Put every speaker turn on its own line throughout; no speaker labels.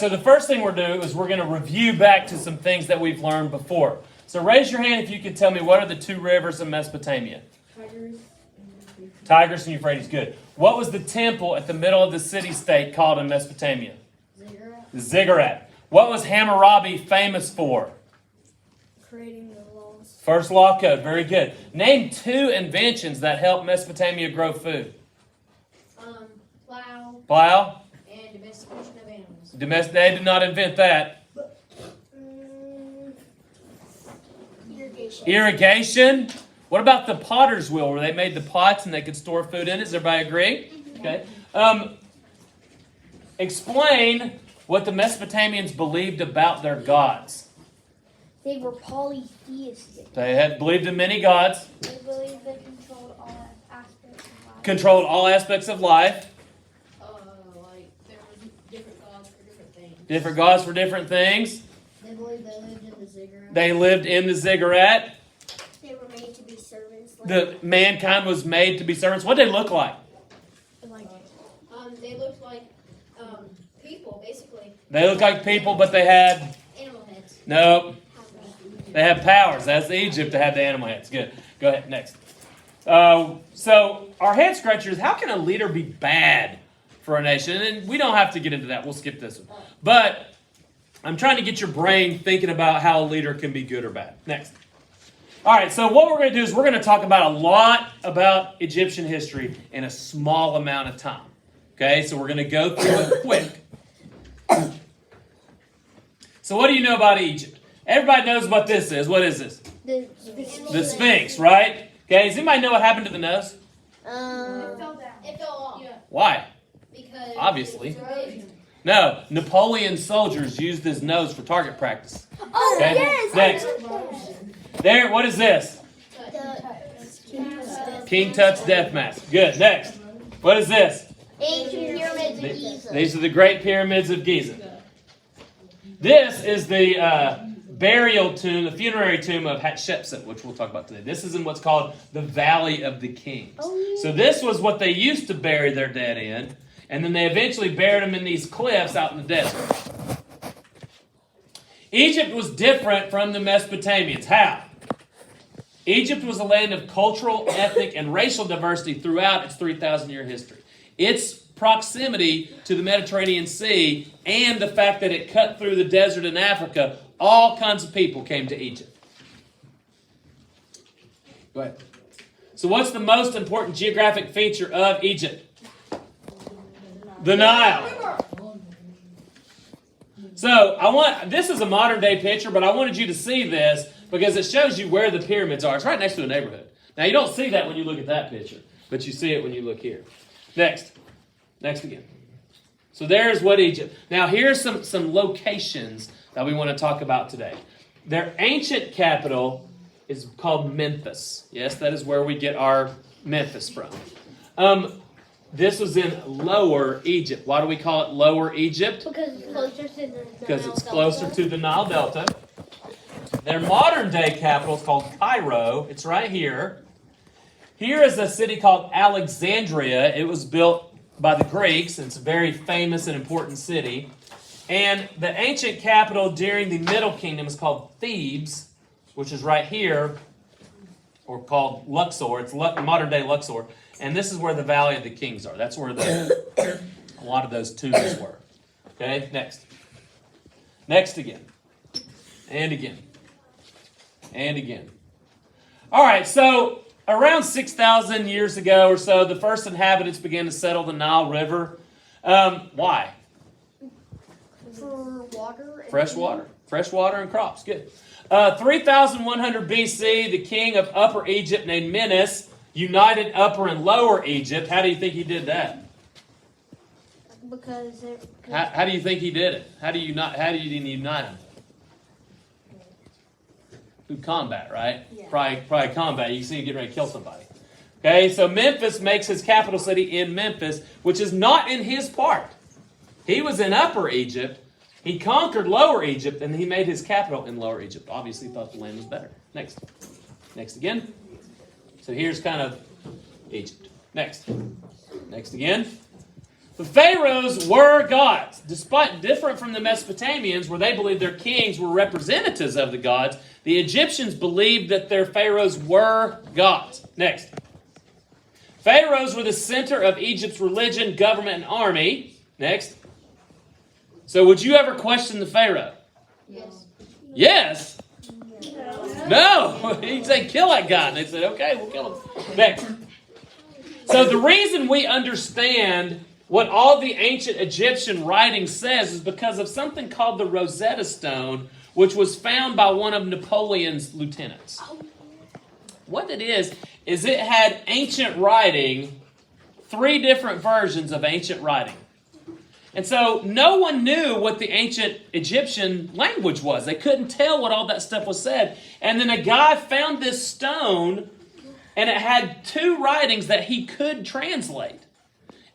so the first thing we're doing is we're going to review back to some things that we've learned before. So raise your hand if you could tell me what are the two rivers in Mesopotamia? Tigris and Euphrates. Good. What was the temple at the middle of the city-state called in Mesopotamia?
Ziggurat.
The ziggurat. What was Hammurabi famous for?
Creating the laws.
First law code. Very good. Name two inventions that helped Mesopotamia grow food.
Plow.
Plow.
And domestication of animals.
They did not invent that.
Irrigation.
Irrigation. What about the potter's wheel, where they made the pots and they could store food in it? Does everybody agree? Okay. Explain what the Mesopotamians believed about their gods.
They were polytheistic.
They had believed in many gods.
They believed they controlled all aspects of life.
Controlled all aspects of life.
Like there were different gods for different things.
Different gods for different things.
They believed they lived in the ziggurat.
They lived in the ziggurat.
They were made to be servants.
The mankind was made to be servants. What did they look like?
They looked like people, basically.
They looked like people, but they had
Animal heads.
no. They had powers. That's Egypt that had the animal heads. Good. Go ahead. Next. So our head scratchers. How can a leader be bad for a nation? And we don't have to get into that. We'll skip this one. But I'm trying to get your brain thinking about how a leader can be good or bad. Next. All right, so what we're going to do is we're going to talk about a lot about Egyptian history in a small amount of time. Okay, so we're going to go through it quick. So what do you know about Egypt? Everybody knows what this is. What is this? The Sphinx, right? Okay, does anybody know what happened to the nose?
It fell off. Yeah.
Why?
Because
Obviously.
it was big.
No, Napoleon's soldiers used his nose for target practice.
Oh,
Okay,
yes!
next. There, what is this?
The
King Tut's death mask. Good, next. What is this?
ancient pyramids of Giza.
These are the Great Pyramids of Giza. This is the burial tomb, the funerary tomb of Hatshepsut, which we'll talk about today. This is in what's called the Valley of the Kings. So this was what they used to bury their dead in, and then they eventually buried them in these cliffs out in the desert. Egypt was different from the Mesopotamians. How? Egypt was a land of cultural, ethnic, and racial diversity throughout its 3,000-year history. Its proximity to the Mediterranean Sea and the fact that it cut through the desert in Africa, all kinds of people came to Egypt. Go ahead. So what's the most important geographic feature of Egypt? The Nile. So this is a modern day picture, but I wanted you to see this because it shows you where the pyramids are. It's right next to a neighborhood. Now you don't see that when you look at that picture, but you see it when you look here. Next again. So there's what Egypt. Now here's some locations that we want to talk about today. Their ancient capital is called Memphis. Yes, that is where we get our Memphis from. This was in Lower Egypt. Why do we call it Lower Egypt?
Because it's closer to the
Because it's closer to the Nile Delta. Their modern day capital is called Cairo. It's right here. Here is a city called Alexandria. It was built by the Greeks. It's a very famous and important city. And the ancient capital during the Middle Kingdom is called Thebes, which is right here, or called Luxor. It's modern day Luxor. And this is where the Valley of the Kings are. That's where a lot of those tombs were. Okay, next. Next again. And again. And again. All right, so around 6,000 years ago or so, the first inhabitants began to settle the Nile River. Why?
For water.
Fresh water. Fresh water and crops. Good. 3,100 BC, the king of Upper Egypt named Menes united Upper and Lower Egypt. How do you think he did that?
Because
How do you think he did it? How do you unite them? Through combat, right?
Yeah.
Probably combat. You see him getting ready to kill somebody. Okay, so Memphis makes his capital city in Memphis, which is not in his part. He was in Upper Egypt. He conquered Lower Egypt, and he made his capital in Lower Egypt. Obviously, he thought the land was better. Next. Next again. So here's kind of Egypt. Next. Next again. The pharaohs were gods. Despite different from the Mesopotamians, where they believed their kings were representatives of the gods, the Egyptians believed that their pharaohs were gods. Next. Pharaohs were the center of Egypt's religion, government, and army. Next. So would you ever question the pharaoh?
Yes.
Yes. No. He'd say, kill that guy. And they'd say, okay, we'll kill him. Next. So the reason we understand what all the ancient Egyptian writing says is because of something called the Rosetta Stone, which was found by one of Napoleon's lieutenants. What it is it had ancient writing, 3 different versions of ancient writing. And so no one knew what the ancient Egyptian language was. They couldn't tell what all that stuff was said. And then a guy found this stone, and it had 2 writings that he could translate.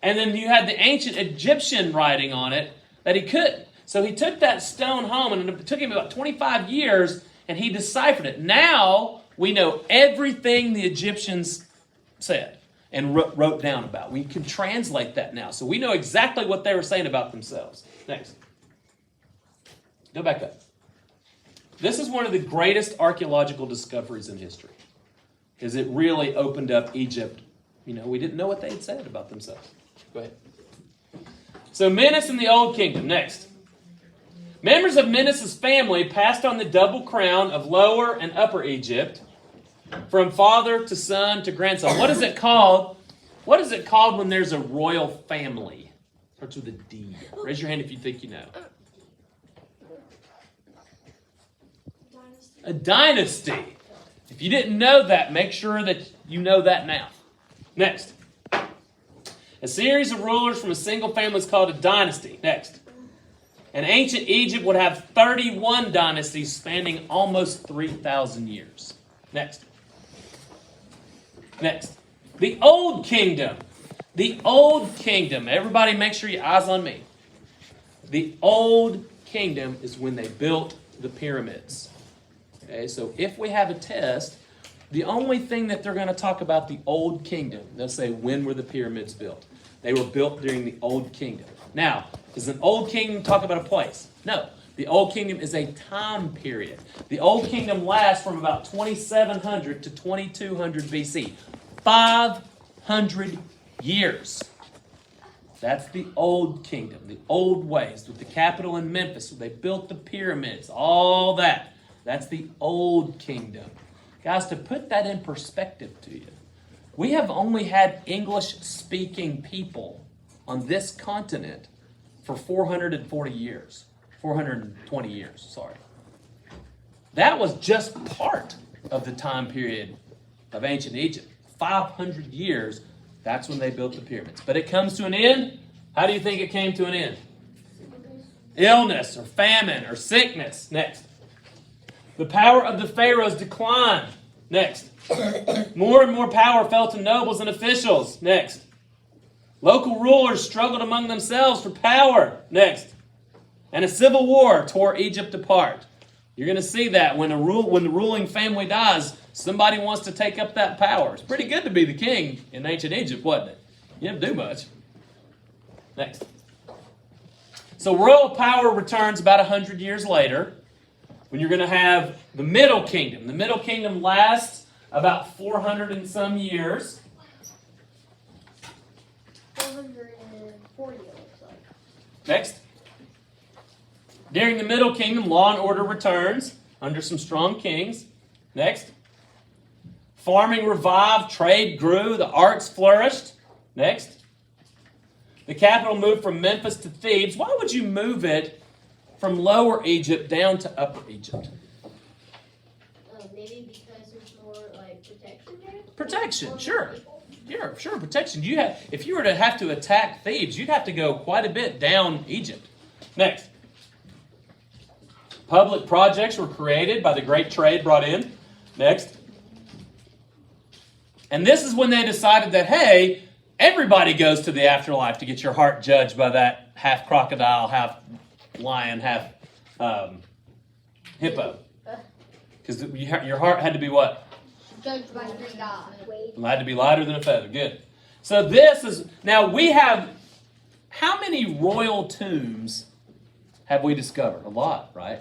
And then you had the ancient Egyptian writing on it that he couldn't. So he took that stone home, and it took him about 25 years, and he deciphered it. Now we know everything the Egyptians said and wrote down about. We can translate that now. So we know exactly what they were saying about themselves. Next. Go back up. This is one of the greatest archaeological discoveries in history, because it really opened up Egypt. You know, we didn't know what they had said about themselves. Go ahead. So Menes and the Old Kingdom. Next. Members of Menes' family passed on the double crown of Lower and Upper Egypt from father to son to grandson. What is it called? What is it called when there's a royal family? Starts with a D. Raise your hand if you think you know. A dynasty. If you didn't know that, make sure that you know that now. Next. A series of rulers from a single family is called a dynasty. Next. And ancient Egypt would have 31 dynasties spanning almost 3,000 years. Next. Next. The Old Kingdom. The Old Kingdom. Everybody make sure your eyes on me. The Old Kingdom is when they built the pyramids. Okay, so if we have a test, the only thing that they're going to talk about the Old Kingdom, they'll say, when were the pyramids built? They were built during the Old Kingdom. Now, does an Old Kingdom talk about a place? No. The Old Kingdom is a time period. The Old Kingdom lasts from about 2700 to 2200 BC. 500 years. That's the Old Kingdom, the old ways, with the capital in Memphis, where they built the pyramids, all that. That's the Old Kingdom. Guys, to put that in perspective to you, we have only had English-speaking people on this continent for 440 years. 420 years, sorry. That was just part of the time period of ancient Egypt. 500 years, that's when they built the pyramids. But it comes to an end. How do you think it came to an end? Illness or famine or sickness. Next. The power of the pharaohs declined. Next. More and more power fell to nobles and officials. Next. Local rulers struggled among themselves for power. Next. And a civil war tore Egypt apart. You're going to see that when the ruling family dies, somebody wants to take up that power. It's pretty good to be the king in ancient Egypt, wasn't it? You didn't do much. Next. So royal power returns about 100 years later, when you're going to have the Middle Kingdom. The Middle Kingdom lasts about 400 and some years.
440 it looks like.
Next. During the Middle Kingdom, law and order returns under some strong kings. Next. Farming revived, trade grew, the arts flourished. Next. The capital moved from Memphis to Thebes. Why would you move it from Lower Egypt down to Upper Egypt?
Maybe because there's more like protection there.
Protection, sure. Yeah, sure, protection. If you were to have to attack Thebes, you'd have to go quite a bit down Egypt. Next. Public projects were created by the great trade brought in. Next. And this is when they decided that, hey, everybody goes to the afterlife to get your heart judged by that half crocodile, half lion, half hippo. Because your heart had to be what?
Judged by three gods.
It had to be lighter than a feather. Good. So this is, now we have How many royal tombs have we discovered? A lot, right?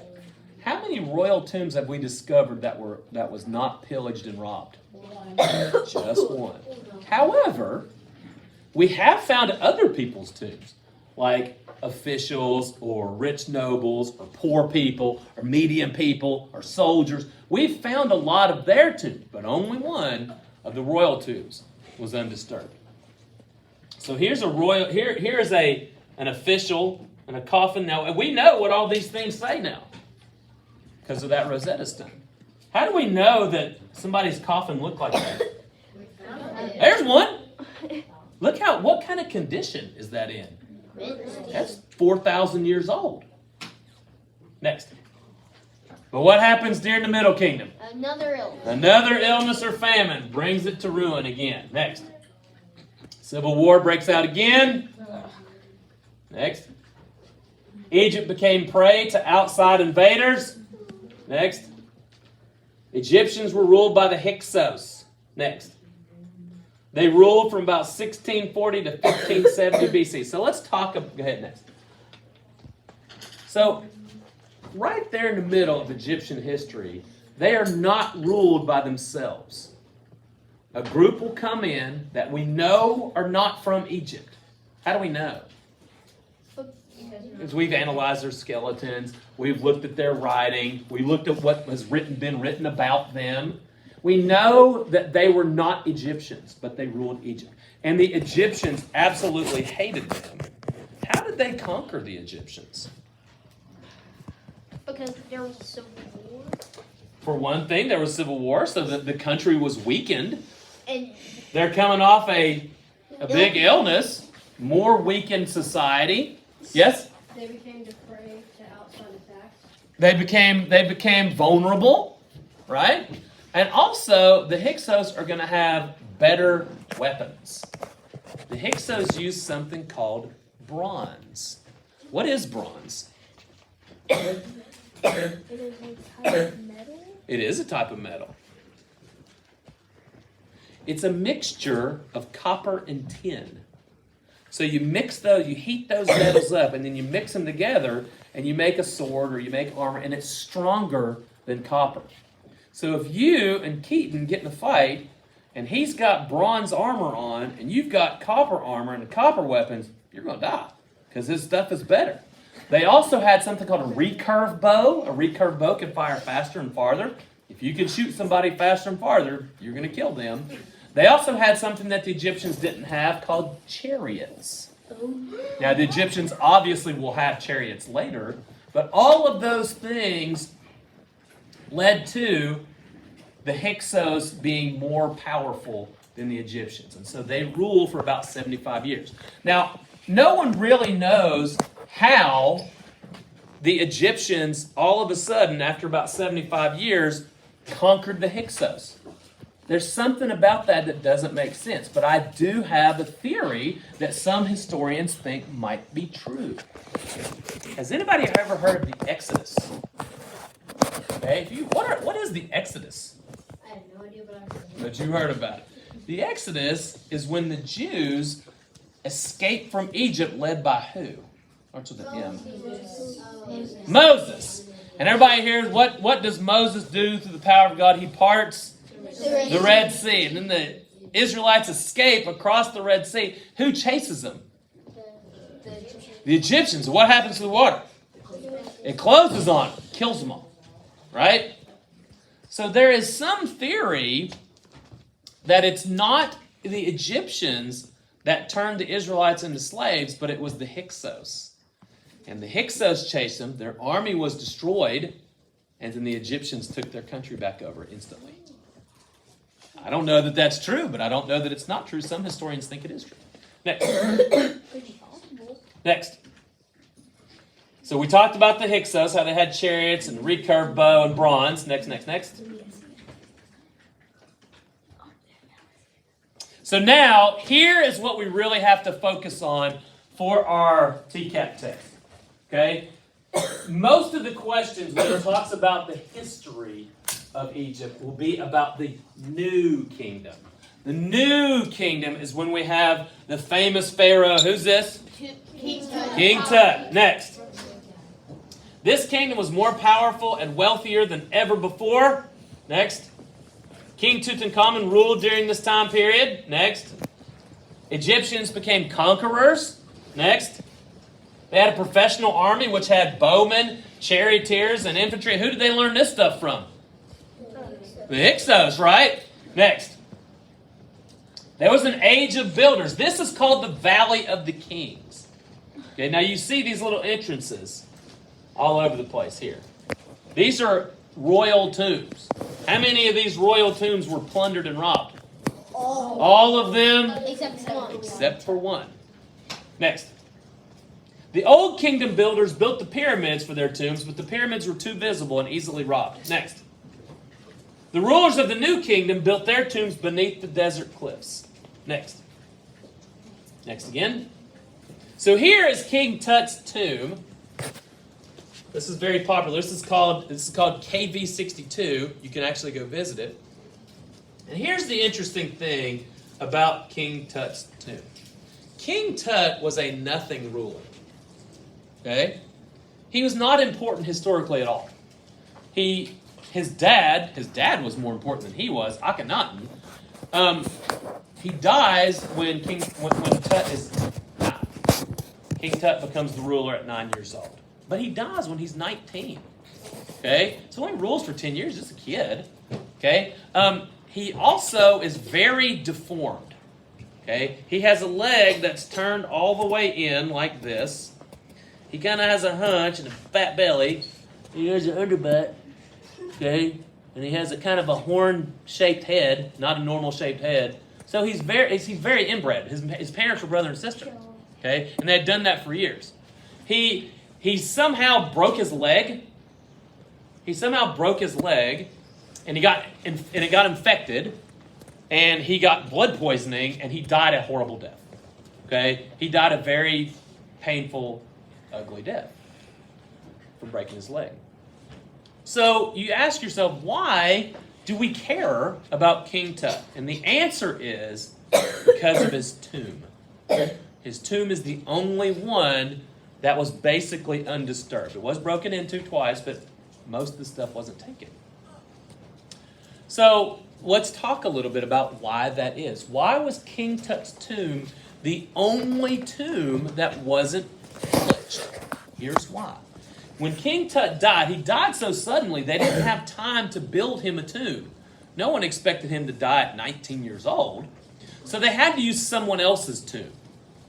How many royal tombs have we discovered that was not pillaged and robbed? Just one. However, we have found other people's tombs, like officials or rich nobles or poor people or medium people or soldiers. We've found a lot of their tombs, but only one of the royal tombs was undisturbed. So here's a royal. Here is an official and a coffin. Now we know what all these things say now because of that Rosetta Stone. How do we know that somebody's coffin looked like that? There's one. Look what kind of condition is that in? That's 4,000 years old. Next. But what happens during the Middle Kingdom?
Another illness.
Another illness or famine brings it to ruin again. Next. Civil war breaks out again. Next. Egypt became prey to outside invaders. Next. Egyptians were ruled by the Hyksos. Next. They ruled from about 1640 to 1570 BC. So let's talk. Go ahead next. So, right there in the middle of Egyptian history, they are not ruled by themselves. A group will come in that we know are not from Egypt. How do we know? Because we've analyzed their skeletons, we've looked at their writing, we looked at what has been written about them. We know that they were not Egyptians, but they ruled Egypt. And the Egyptians absolutely hated them. How did they conquer the Egyptians?
Because there was a civil war.
For one thing, there was civil war, so that the country was weakened.
And
They're coming off a big illness, more weakened society. Yes?
They became the prey to outside attacks.
They became vulnerable, right? And also, the Hyksos are going to have better weapons. The Hyksos use something called bronze. What is bronze?
it is a type of metal.
It is a type of metal. It's a mixture of copper and tin. So you mix those, you heat those metals up, and then you mix them together, and you make a sword or you make armor, and it's stronger than copper. So if you and Keaton get in a fight, and he's got bronze armor on, and you've got copper armor and copper weapons, you're going to die, because his stuff is better. They also had something called a recurve bow. A recurve bow can fire faster and farther. If you can shoot somebody faster and farther, you're going to kill them. They also had something that the Egyptians didn't have called chariots. Now, the Egyptians obviously will have chariots later, but all of those things led to the Hyksos being more powerful than the Egyptians. And so they ruled for about 75 years. Now, no one really knows how the Egyptians, all of a sudden, after about 75 years, conquered the Hyksos. There's something about that doesn't make sense, but I do have a theory that some historians think might be true. Has anybody ever heard of the Exodus? Okay, what is the Exodus?
I have no idea, but I've heard of it.
But you heard about it. The Exodus is when the Jews escaped from Egypt, led by who? Starts with an M. Moses. And everybody here, what does Moses do through the power of God? He parts the Red Sea. And then the Israelites escape across the Red Sea. Who chases them? The Egyptians. What happens to the water? It closes on them, kills them all. Right? So there is some theory that it's not the Egyptians that turned the Israelites into slaves, but it was the Hyksos. And the Hyksos chased them, their army was destroyed, and then the Egyptians took their country back over instantly. I don't know that that's true, but I don't know that it's not true. Some historians think it is true. Next. Next. So we talked about the Hyksos, how they had chariots and recurved bow and bronze. Next. So now, here is what we really have to focus on for our TCAP text. Okay? Most of the questions when it talks about the history of Egypt will be about the new kingdom. The new kingdom is when we have the famous Pharaoh. Who's this?
King Tut.
King Tut. Next. This kingdom was more powerful and wealthier than ever before. Next. King Tutankhamun ruled during this time period. Next. Egyptians became conquerors. Next. They had a professional army which had bowmen, charioteers, and infantry. Who did they learn this stuff from? The Hyksos, right? Next. There was an age of builders. This is called the Valley of the Kings. Okay, now you see these little entrances all over the place here. These are royal tombs. How many of these royal tombs were plundered and robbed? All of them except for one. Next. The old kingdom builders built the pyramids for their tombs, but the pyramids were too visible and easily robbed. Next. The rulers of the new kingdom built their tombs beneath the desert cliffs. Next. Next again. So here is King Tut's tomb. This is very popular. This is called KV62. You can actually go visit it. And here's the interesting thing about King Tut's tomb. King Tut was a nothing ruler. Okay? He was not important historically at all. His dad was more important than he was, Akhenaten. He dies when Tut is 9. King Tut becomes the ruler at 9 years old. But he dies when he's 19. Okay? So he only rules for 10 years, just a kid. Okay? He also is very deformed. Okay? He has a leg that's turned all the way in like this. He kind of has a hunch and a fat belly. He has an underbutt. Okay? And he has a kind of a horn-shaped head, not a normal-shaped head. So he's very inbred. His parents were brother and sister. Okay? And they had done that for years. He somehow broke his leg. And it got infected, and he got blood poisoning, and he died a horrible death. Okay? He died a very painful, ugly death from breaking his leg. So you ask yourself, why do we care about King Tut? And the answer is because of his tomb. His tomb is the only one that was basically undisturbed. It was broken into twice, but most of the stuff wasn't taken. So let's talk a little bit about why that is. Why was King Tut's tomb the only tomb that wasn't pillaged? Here's why. When King Tut died, he died so suddenly they didn't have time to build him a tomb. No one expected him to die at 19 years old. So they had to use someone else's tomb.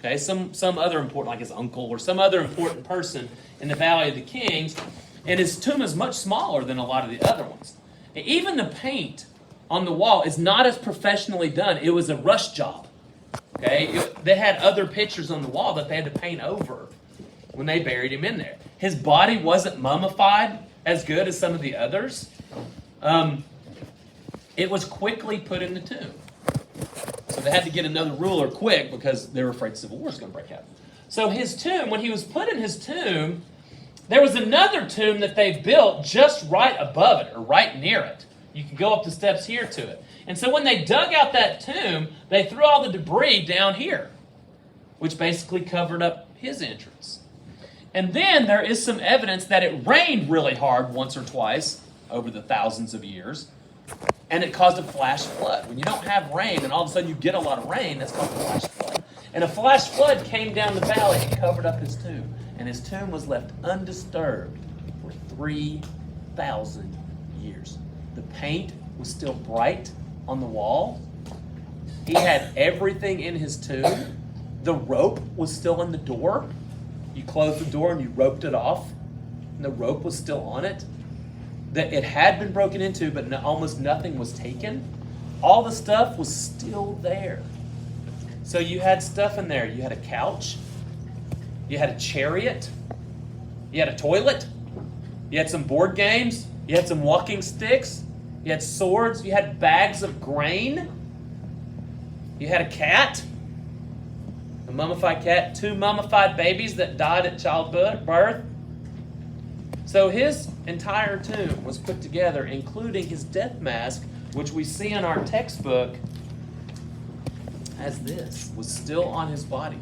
Okay, some other important, like his uncle or some other important person in the Valley of the Kings. And his tomb is much smaller than a lot of the other ones. And even the paint on the wall is not as professionally done. It was a rush job. Okay, they had other pictures on the wall that they had to paint over when they buried him in there. His body wasn't mummified as good as some of the others. It was quickly put in the tomb. So they had to get another ruler quick because they were afraid civil war was going to break out. So his tomb, when he was put in his tomb, there was another tomb that they built just right above it or right near it. You can go up the steps here to it. And so when they dug out that tomb, they threw all the debris down here, which basically covered up his entrance. And then there is some evidence that it rained really hard once or twice over the thousands of years, and it caused a flash flood. When you don't have rain and all of a sudden you get a lot of rain, that's called a flash flood. And a flash flood came down the valley and covered up his tomb. And his tomb was left undisturbed for 3,000 years. The paint was still bright on the wall. He had everything in his tomb. The rope was still in the door. You closed the door and you roped it off, and the rope was still on it. That it had been broken into, but almost nothing was taken. All the stuff was still there. So you had stuff in there. You had a couch. You had a chariot. You had a toilet. You had some board games. You had some walking sticks. You had swords. You had bags of grain. You had a cat. A mummified cat. 2 mummified babies that died at childbirth. So his entire tomb was put together, including his death mask, which we see in our textbook as this was still on his body.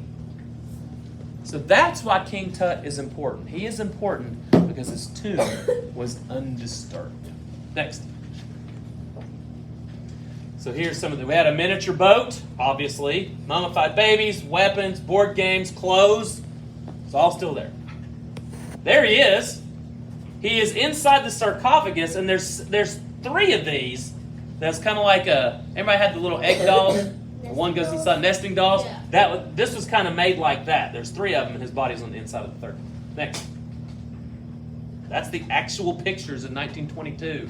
So that's why King Tut is important. He is important because his tomb was undisturbed. Next. So here's some of we had a miniature boat, obviously, mummified babies, weapons, board games, clothes. It's all still there. There he is. He is inside the sarcophagus, and there's 3 of these. That's kind of like everybody had the little egg dolls. One goes inside nesting dolls.
Yeah.
This was kind of made like that. There's 3 of them, and his body's on the inside of the 3rd. Next. That's the actual pictures in 1922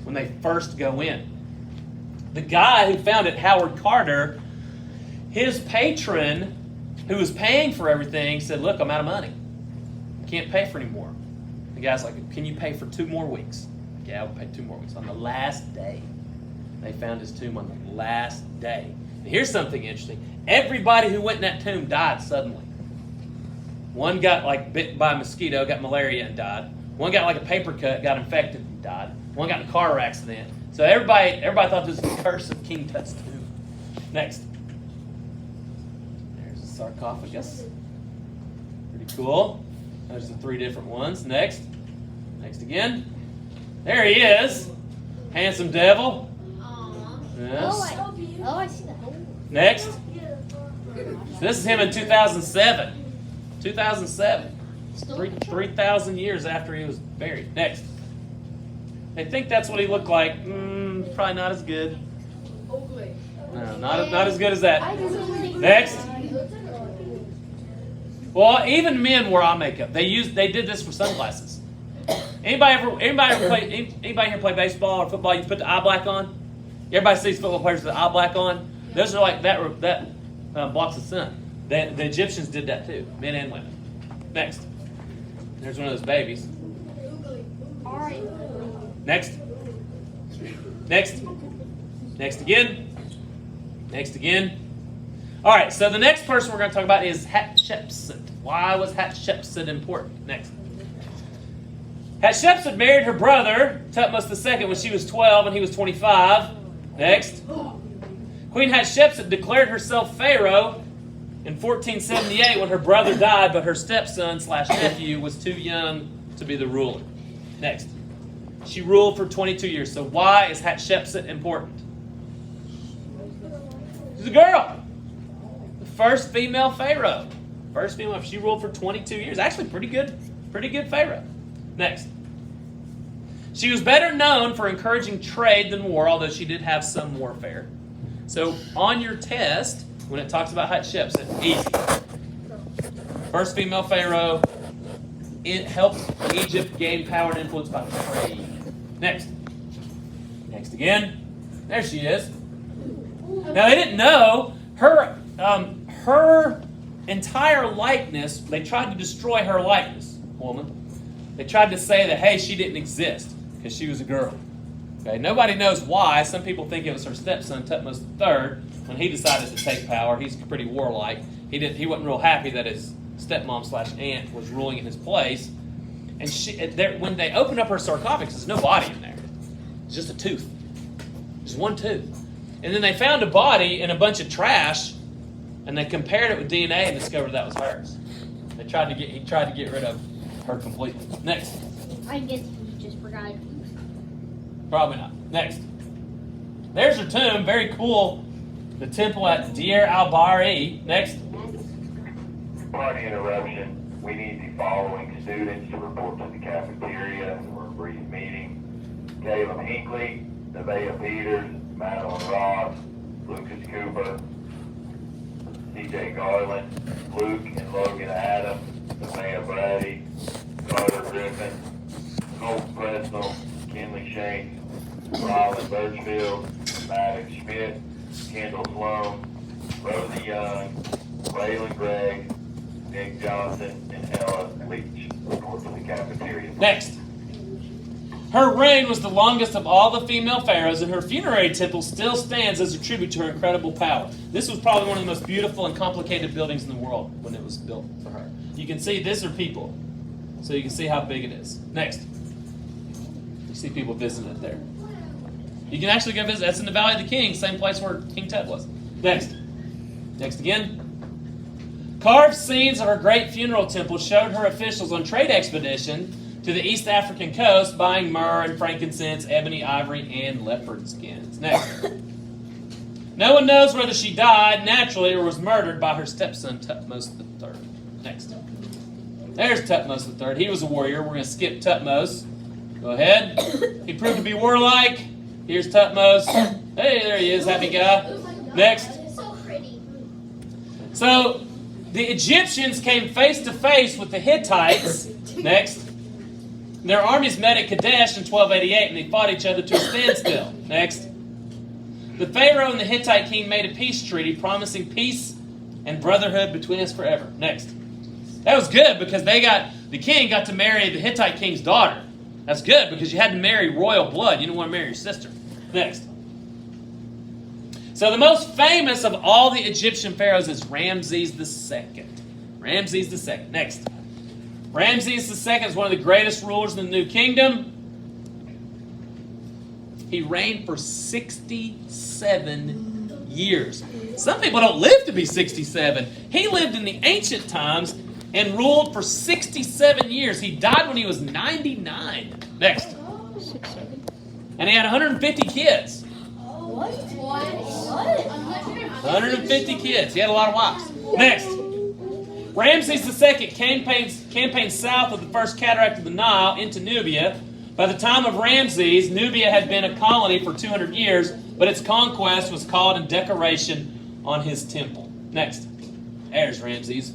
when they first go in. The guy who found it, Howard Carter, his patron, who was paying for everything, said, "Look, I'm out of money. I can't pay for any more." The guy's like, "Can you pay for 2 more weeks?" "Yeah, I'll pay 2 more weeks." On the last day, they found his tomb on the last day. And here's something interesting. Everybody who went in that tomb died suddenly. One got bit by a mosquito, got malaria and died. One got a paper cut, got infected and died. One got in a car accident. So everybody thought this was the curse of King Tut's tomb. Next. There's a sarcophagus. Pretty cool. There's the 3 different ones. Next. Next again. There he is. Handsome devil.
Aw.
Yes.
I see the hole.
Next. So this is him in 2007. 2007. 3,000 years after he was buried. Next. They think that's what he looked like. Probably not as good.
Ugly.
No, not as good as that.
Next.
Next. Well, even men wore eye makeup. They did this for sunglasses. Anybody here play baseball or football? You put the eye black on. Everybody sees football players with the eye black on. Those are like that blocks the sun. The Egyptians did that too, men and women. Next. There's one of those babies.
Alright.
Next. Next. Next again. Next again. All right, so the next person we're going to talk about is Hatshepsut. Why was Hatshepsut important? Next. Hatshepsut married her brother, Thutmose II, when she was 12 and he was 25. Next. Queen Hatshepsut declared herself pharaoh in 1478 when her brother died, but her stepson/nephew was too young to be the ruler. Next. She ruled for 22 years. So why is Hatshepsut important? She's a girl. The first female pharaoh. First female. She ruled for 22 years. Actually, pretty good pharaoh. Next. She was better known for encouraging trade than war, although she did have some warfare. So on your test, when it talks about Hatshepsut, easy. First female pharaoh. It helped Egypt gain power and influence by trade. Next. Next again. There she is. Now they didn't know her entire likeness. They tried to destroy her likeness, woman. They tried to say that, hey, she didn't exist because she was a girl. Okay, nobody knows why. Some people think it was her stepson, Thutmose III, when he decided to take power. He's pretty warlike. He wasn't real happy that his stepmom/aunt was ruling in his place. And when they opened up her sarcophagus, there's no body in there. It's just a tooth. Just one tooth. And then they found a body in a bunch of trash, and they compared it with DNA and discovered that was hers. He tried to get rid of her completely. Next.
I guess he just forgot.
Probably not. Next. There's her tomb. Very cool. The temple at Deir al-Bahari. Next.
Party interruption. We need the following students to report to the cafeteria for a brief meeting. Caleb Hinckley, Nevaeh Peters, Madeline Ross, Lucas Cooper, CJ Garland, Luke and Logan Adams, Nevaeh Brady, Carter Griffin, Colt Presnell, Kinley Shanks, Rylan Birchfield, Maddox Schmidt, Kendall Sloan, Rosie Young, Waylon Gregg, Nick Johnson, and Ella Leach. Report to the cafeteria.
Next. Her reign was the longest of all the female pharaohs, and her funerary temple still stands as a tribute to her incredible power. This was probably one of the most beautiful and complicated buildings in the world when it was built for her. You can see these are people, so you can see how big it is. Next. You see people visiting it there. You can actually go visit. That's in the Valley of the Kings, same place where King Tut was. Next. Next again. Carved scenes of her great funeral temple showed her officials on trade expedition to the East African coast buying myrrh and frankincense, ebony, ivory, and leopard skins. Next. No one knows whether she died naturally or was murdered by her stepson Thutmose III. Next. There's Thutmose III. He was a warrior. We're going to skip Thutmose. Go ahead. He proved to be warlike. Here's Thutmose. Hey, there he is. Happy guy. Next.
So pretty.
So, the Egyptians came face to face with the Hittites. Next. Their armies met at Kadesh in 1288 and they fought each other to a standstill. Next. The Pharaoh and the Hittite king made a peace treaty promising peace and brotherhood between us forever. Next. That was good because the king got to marry the Hittite king's daughter. That's good because you had to marry royal blood. You didn't want to marry your sister. Next. So the most famous of all the Egyptian pharaohs is Ramses II. Ramses II. Next. Ramses II is one of the greatest rulers in the New Kingdom. He reigned for 67 years. Some people don't live to be 67. He lived in the ancient times and ruled for 67 years. He died when he was 99. Next. And he had 150 kids.
What?
150 kids. He had a lot of wives. Next. Ramses II campaigned south of the first cataract of the Nile into Nubia. By the time of Ramses, Nubia had been a colony for 200 years, but its conquest was called in decoration on his temple. Next. There's Ramses,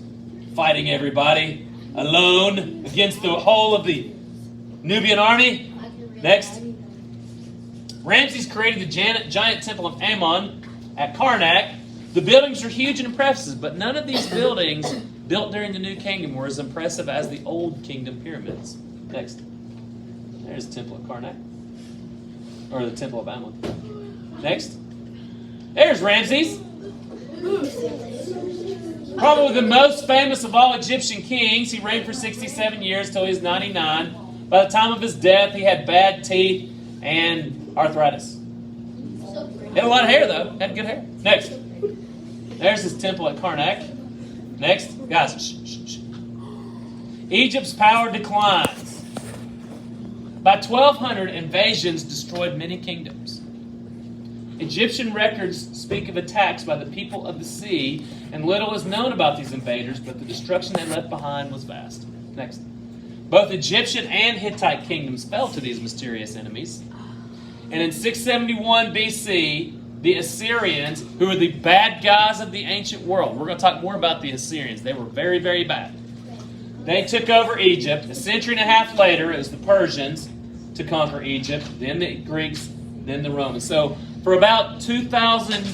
fighting everybody, alone, against the whole of the Nubian army. Next. Ramses created the giant temple of Ammon at Karnak. The buildings are huge and impressive, but none of these buildings built during the New Kingdom were as impressive as the Old Kingdom pyramids. Next. There's the Temple of Karnak. Or the Temple of Ammon. Next. There's Ramses. Probably the most famous of all Egyptian kings. He reigned for 67 years till he was 99. By the time of his death, he had bad teeth and arthritis. He had a lot of hair, though. Had good hair. Next. There's his temple at Karnak. Next. Guys, shh. Egypt's power declines. By 1200, invasions destroyed many kingdoms. Egyptian records speak of attacks by the people of the sea, and little is known about these invaders, but the destruction they left behind was vast. Next. Both Egyptian and Hittite kingdoms fell to these mysterious enemies. And in 671 BC, the Assyrians, who were the bad guys of the ancient world, we're going to talk more about the Assyrians. They were very, very bad. They took over Egypt. A century and a half later, it was the Persians to conquer Egypt, then the Greeks, then the Romans. So for about 2,000,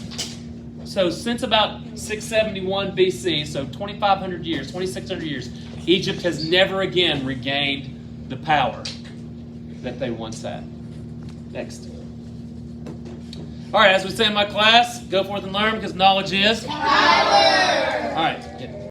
so since about 671 BC, so 2,500 years, 2,600 years, Egypt has never again regained the power that they once had. Next. All right, as we say in my class, go forth and learn because knowledge is power. All right.